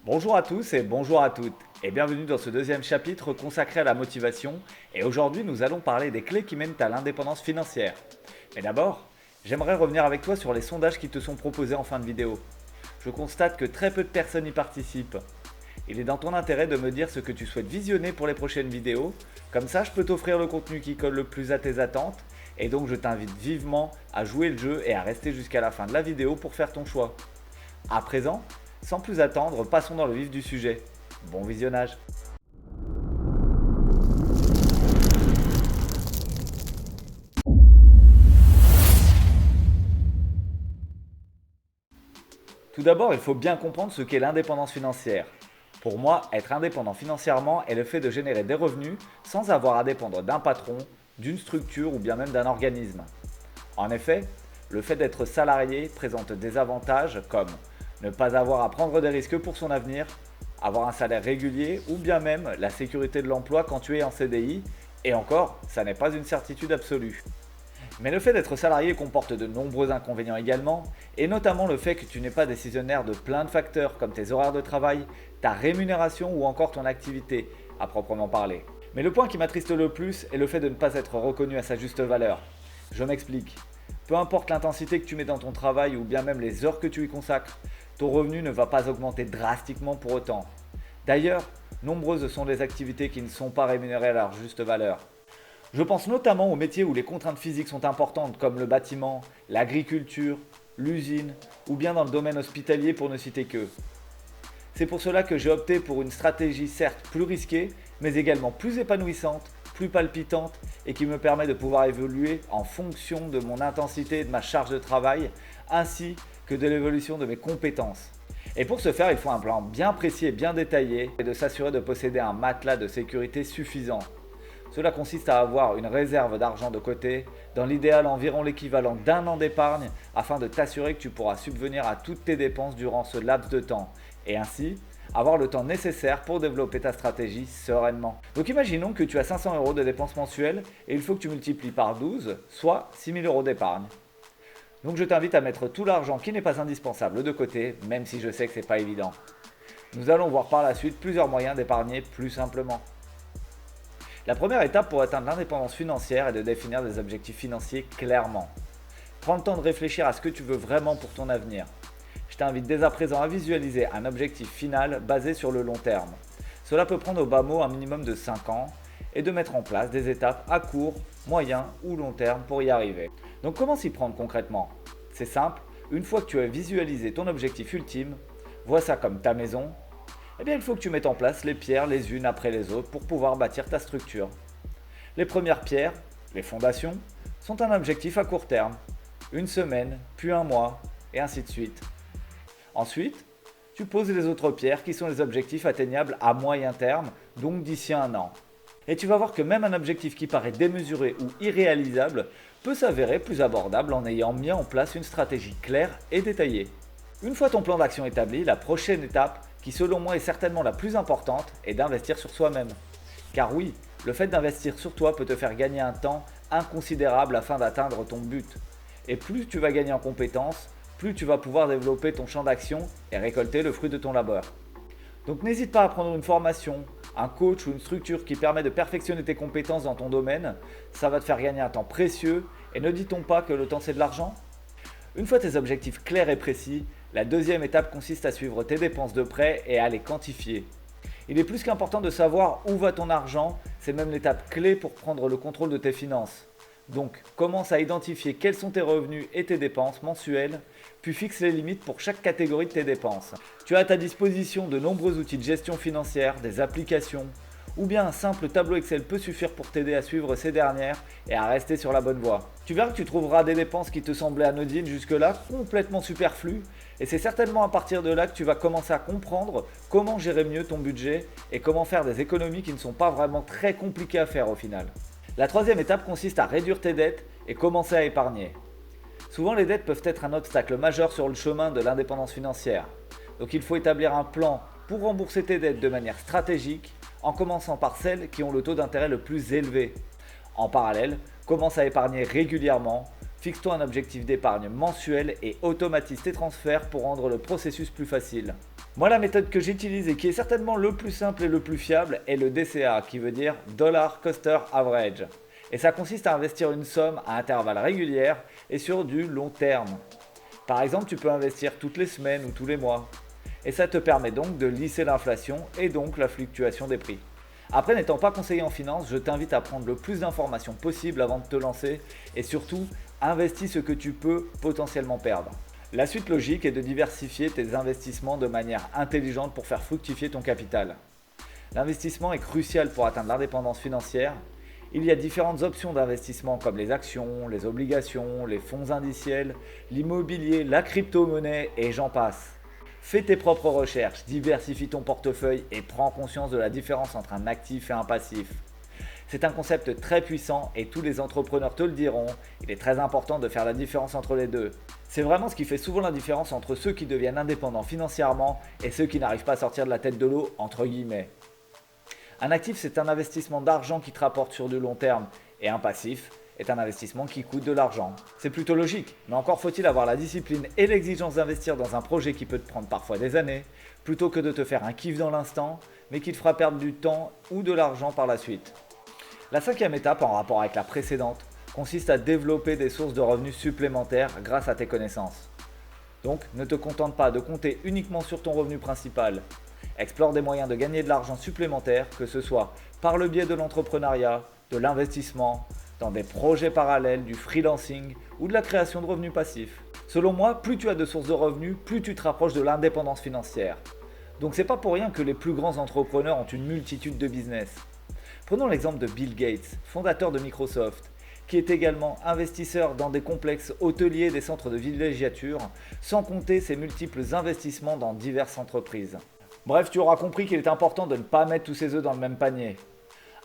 Bonjour à tous et bonjour à toutes et bienvenue dans ce deuxième chapitre consacré à la motivation et aujourd'hui nous allons parler des clés qui mènent à l'indépendance financière. Mais d'abord, j'aimerais revenir avec toi sur les sondages qui te sont proposés en fin de vidéo. Je constate que très peu de personnes y participent. Il est dans ton intérêt de me dire ce que tu souhaites visionner pour les prochaines vidéos, comme ça je peux t'offrir le contenu qui colle le plus à tes attentes et donc je t'invite vivement à jouer le jeu et à rester jusqu'à la fin de la vidéo pour faire ton choix. À présent, sans plus attendre, passons dans le vif du sujet. Bon visionnage. Tout d'abord, il faut bien comprendre ce qu'est l'indépendance financière. Pour moi, être indépendant financièrement est le fait de générer des revenus sans avoir à dépendre d'un patron, d'une structure ou bien même d'un organisme. En effet, le fait d'être salarié présente des avantages comme ne pas avoir à prendre des risques pour son avenir, avoir un salaire régulier ou bien même la sécurité de l'emploi quand tu es en CDI, et encore, ça n'est pas une certitude absolue. Mais le fait d'être salarié comporte de nombreux inconvénients également, et notamment le fait que tu n'es pas décisionnaire de plein de facteurs comme tes horaires de travail, ta rémunération ou encore ton activité, à proprement parler. Mais le point qui m'attriste le plus est le fait de ne pas être reconnu à sa juste valeur. Je m'explique. Peu importe l'intensité que tu mets dans ton travail ou bien même les heures que tu y consacres, ton revenu ne va pas augmenter drastiquement pour autant. D'ailleurs, nombreuses sont les activités qui ne sont pas rémunérées à leur juste valeur. Je pense notamment aux métiers où les contraintes physiques sont importantes comme le bâtiment, l'agriculture, l'usine ou bien dans le domaine hospitalier pour ne citer qu'eux. C'est pour cela que j'ai opté pour une stratégie certes plus risquée, mais également plus épanouissante, plus palpitante et qui me permet de pouvoir évoluer en fonction de mon intensité et de ma charge de travail, ainsi que de l'évolution de mes compétences. Et pour ce faire, il faut un plan bien précis et bien détaillé et de s'assurer de posséder un matelas de sécurité suffisant. Cela consiste à avoir une réserve d'argent de côté, dans l'idéal environ l'équivalent d'un an d'épargne, afin de t'assurer que tu pourras subvenir à toutes tes dépenses durant ce laps de temps, et ainsi avoir le temps nécessaire pour développer ta stratégie sereinement. Donc imaginons que tu as 500 euros de dépenses mensuelles et il faut que tu multiplies par 12, soit 6000 euros d'épargne. Donc je t'invite à mettre tout l'argent qui n'est pas indispensable de côté, même si je sais que ce n'est pas évident. Nous allons voir par la suite plusieurs moyens d'épargner plus simplement. La première étape pour atteindre l'indépendance financière est de définir des objectifs financiers clairement. Prends le temps de réfléchir à ce que tu veux vraiment pour ton avenir. Je t'invite dès à présent à visualiser un objectif final basé sur le long terme. Cela peut prendre au bas mot un minimum de 5 ans et de mettre en place des étapes à court, moyen ou long terme pour y arriver. Donc comment s'y prendre concrètement? C'est simple, une fois que tu as visualisé ton objectif ultime, vois ça comme ta maison, eh bien il faut que tu mettes en place les pierres les unes après les autres pour pouvoir bâtir ta structure. Les premières pierres, les fondations, sont un objectif à court terme, une semaine, puis un mois, et ainsi de suite. Ensuite, tu poses les autres pierres qui sont les objectifs atteignables à moyen terme, donc d'ici un an. Et tu vas voir que même un objectif qui paraît démesuré ou irréalisable peut s'avérer plus abordable en ayant mis en place une stratégie claire et détaillée. Une fois ton plan d'action établi, la prochaine étape, qui selon moi est certainement la plus importante, est d'investir sur soi-même. Car oui, le fait d'investir sur toi peut te faire gagner un temps inconsidérable afin d'atteindre ton but. Et plus tu vas gagner en compétences, plus tu vas pouvoir développer ton champ d'action et récolter le fruit de ton labeur. Donc n'hésite pas à prendre une formation, un coach ou une structure qui permet de perfectionner tes compétences dans ton domaine. Ça va te faire gagner un temps précieux et ne dit-on pas que le temps c'est de l'argent? Une fois tes objectifs clairs et précis, la deuxième étape consiste à suivre tes dépenses de près et à les quantifier. Il est plus qu'important de savoir où va ton argent, c'est même l'étape clé pour prendre le contrôle de tes finances. Donc, commence à identifier quels sont tes revenus et tes dépenses mensuelles, puis fixe les limites pour chaque catégorie de tes dépenses. Tu as à ta disposition de nombreux outils de gestion financière, des applications, ou bien un simple tableau Excel peut suffire pour t'aider à suivre ces dernières et à rester sur la bonne voie. Tu verras que tu trouveras des dépenses qui te semblaient anodines jusque-là complètement superflues, et c'est certainement à partir de là que tu vas commencer à comprendre comment gérer mieux ton budget et comment faire des économies qui ne sont pas vraiment très compliquées à faire au final. La troisième étape consiste à réduire tes dettes et commencer à épargner. Souvent les dettes peuvent être un obstacle majeur sur le chemin de l'indépendance financière. Donc il faut établir un plan pour rembourser tes dettes de manière stratégique, en commençant par celles qui ont le taux d'intérêt le plus élevé. En parallèle, commence à épargner régulièrement, fixe-toi un objectif d'épargne mensuel et automatise tes transferts pour rendre le processus plus facile. Moi, la méthode que j'utilise et qui est certainement le plus simple et le plus fiable est le DCA, qui veut dire Dollar Coster Average. Et ça consiste à investir une somme à intervalles réguliers et sur du long terme. Par exemple, tu peux investir toutes les semaines ou tous les mois. Et ça te permet donc de lisser l'inflation et donc la fluctuation des prix. Après, n'étant pas conseiller en finance, je t'invite à prendre le plus d'informations possible avant de te lancer et surtout, investis ce que tu peux potentiellement perdre. La suite logique est de diversifier tes investissements de manière intelligente pour faire fructifier ton capital. L'investissement est crucial pour atteindre l'indépendance financière. Il y a différentes options d'investissement comme les actions, les obligations, les fonds indiciels, l'immobilier, la crypto-monnaie et j'en passe. Fais tes propres recherches, diversifie ton portefeuille et prends conscience de la différence entre un actif et un passif. C'est un concept très puissant et tous les entrepreneurs te le diront, il est très important de faire la différence entre les deux. C'est vraiment ce qui fait souvent la différence entre ceux qui deviennent indépendants financièrement et ceux qui n'arrivent pas à sortir de la tête de l'eau, entre guillemets. Un actif, c'est un investissement d'argent qui te rapporte sur du long terme et un passif est un investissement qui coûte de l'argent. C'est plutôt logique, mais encore faut-il avoir la discipline et l'exigence d'investir dans un projet qui peut te prendre parfois des années, plutôt que de te faire un kiff dans l'instant, mais qui te fera perdre du temps ou de l'argent par la suite. La cinquième étape, en rapport avec la précédente, consiste à développer des sources de revenus supplémentaires grâce à tes connaissances. Donc, ne te contente pas de compter uniquement sur ton revenu principal. Explore des moyens de gagner de l'argent supplémentaire, que ce soit par le biais de l'entrepreneuriat, de l'investissement, dans des projets parallèles, du freelancing ou de la création de revenus passifs. Selon moi, plus tu as de sources de revenus, plus tu te rapproches de l'indépendance financière. Donc c'est pas pour rien que les plus grands entrepreneurs ont une multitude de business. Prenons l'exemple de Bill Gates, fondateur de Microsoft, qui est également investisseur dans des complexes hôteliers et des centres de villégiature, sans compter ses multiples investissements dans diverses entreprises. Bref, tu auras compris qu'il est important de ne pas mettre tous ses œufs dans le même panier.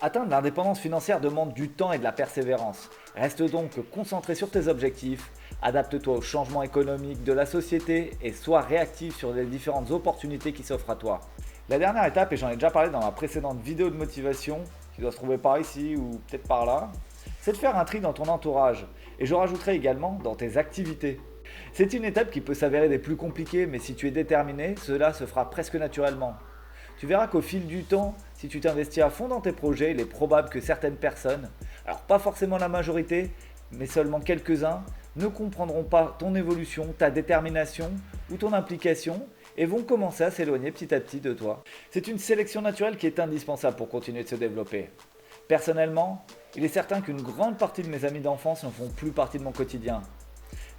Atteindre l'indépendance financière demande du temps et de la persévérance. Reste donc concentré sur tes objectifs, adapte-toi aux changements économiques de la société et sois réactif sur les différentes opportunités qui s'offrent à toi. La dernière étape, et j'en ai déjà parlé dans ma précédente vidéo de motivation, qui doit se trouver par ici ou peut-être par là, c'est de faire un tri dans ton entourage. Et je rajouterai également dans tes activités. C'est une étape qui peut s'avérer des plus compliquées, mais si tu es déterminé, cela se fera presque naturellement. Tu verras qu'au fil du temps, si tu t'investis à fond dans tes projets, il est probable que certaines personnes, alors pas forcément la majorité, mais seulement quelques-uns, ne comprendront pas ton évolution, ta détermination ou ton implication et vont commencer à s'éloigner petit à petit de toi. C'est une sélection naturelle qui est indispensable pour continuer de se développer. Personnellement, il est certain qu'une grande partie de mes amis d'enfance ne font plus partie de mon quotidien.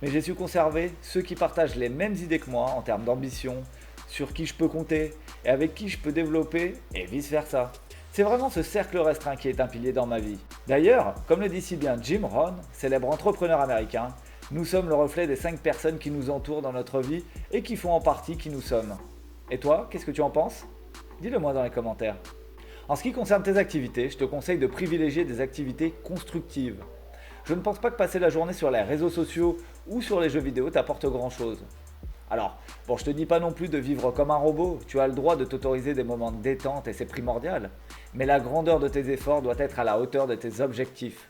Mais j'ai su conserver ceux qui partagent les mêmes idées que moi en termes d'ambition, sur qui je peux compter et avec qui je peux développer et vice versa. C'est vraiment ce cercle restreint qui est un pilier dans ma vie. D'ailleurs, comme le dit si bien Jim Rohn, célèbre entrepreneur américain, nous sommes le reflet des 5 personnes qui nous entourent dans notre vie et qui font en partie qui nous sommes. Et toi, qu'est-ce que tu en penses? Dis-le moi dans les commentaires. En ce qui concerne tes activités, je te conseille de privilégier des activités constructives. Je ne pense pas que passer la journée sur les réseaux sociaux ou sur les jeux vidéo t'apporte grand chose. Alors, bon, je te dis pas non plus de vivre comme un robot, tu as le droit de t'autoriser des moments de détente et c'est primordial, mais la grandeur de tes efforts doit être à la hauteur de tes objectifs.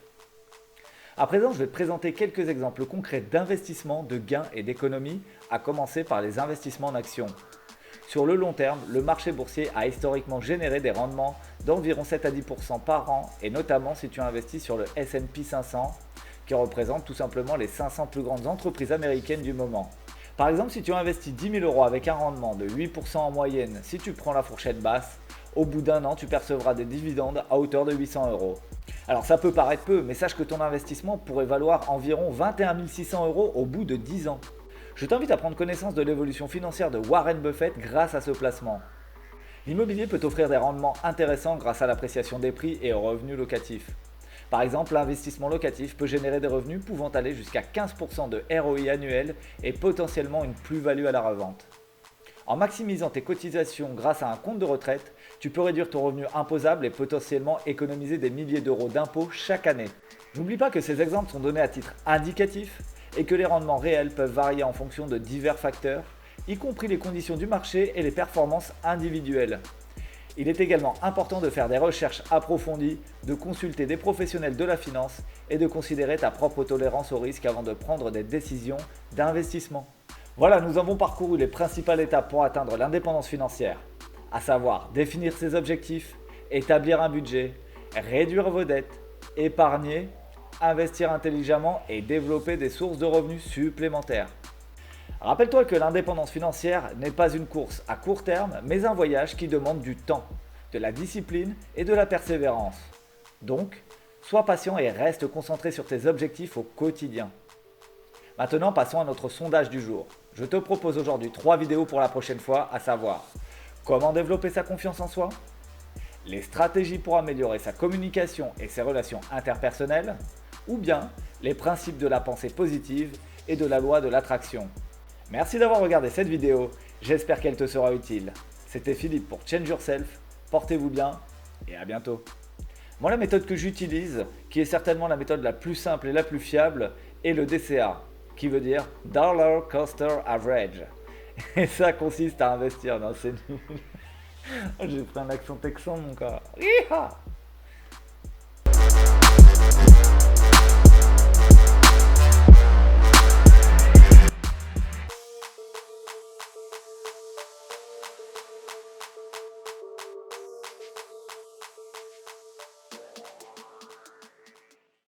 À présent, je vais te présenter quelques exemples concrets d'investissement, de gains et d'économies, à commencer par les investissements en actions. Sur le long terme, le marché boursier a historiquement généré des rendements d'environ 7 à 10% par an et notamment si tu investis sur le S&P 500 qui représente tout simplement les 500 plus grandes entreprises américaines du moment. Par exemple, si tu investis 10 000 € avec un rendement de 8% en moyenne, si tu prends la fourchette basse, au bout d'un an, tu percevras des dividendes à hauteur de 800 €. Alors ça peut paraître peu, mais sache que ton investissement pourrait valoir environ 21 600 € au bout de 10 ans. Je t'invite à prendre connaissance de l'évolution financière de Warren Buffett grâce à ce placement. L'immobilier peut offrir des rendements intéressants grâce à l'appréciation des prix et aux revenus locatifs. Par exemple, l'investissement locatif peut générer des revenus pouvant aller jusqu'à 15% de ROI annuel et potentiellement une plus-value à la revente. En maximisant tes cotisations grâce à un compte de retraite, tu peux réduire ton revenu imposable et potentiellement économiser des milliers d'euros d'impôts chaque année. N'oublie pas que ces exemples sont donnés à titre indicatif et que les rendements réels peuvent varier en fonction de divers facteurs, y compris les conditions du marché et les performances individuelles. Il est également important de faire des recherches approfondies, de consulter des professionnels de la finance et de considérer ta propre tolérance au risque avant de prendre des décisions d'investissement. Voilà, nous avons parcouru les principales étapes pour atteindre l'indépendance financière, à savoir définir ses objectifs, établir un budget, réduire vos dettes, épargner, investir intelligemment et développer des sources de revenus supplémentaires. Rappelle-toi que l'indépendance financière n'est pas une course à court terme, mais un voyage qui demande du temps, de la discipline et de la persévérance. Donc, sois patient et reste concentré sur tes objectifs au quotidien. Maintenant, passons à notre sondage du jour. Je te propose aujourd'hui 3 vidéos pour la prochaine fois, à savoir comment développer sa confiance en soi, les stratégies pour améliorer sa communication et ses relations interpersonnelles, ou bien les principes de la pensée positive et de la loi de l'attraction. Merci d'avoir regardé cette vidéo, j'espère qu'elle te sera utile. C'était Philippe pour Change Yourself, portez-vous bien et à bientôt. Moi, la méthode que j'utilise, qui est certainement la méthode la plus simple et la plus fiable, est le DCA, qui veut dire Dollar Cost Average. Et ça consiste à investir dans ces... J'ai fait un accent texan, mon gars. Hi-ha!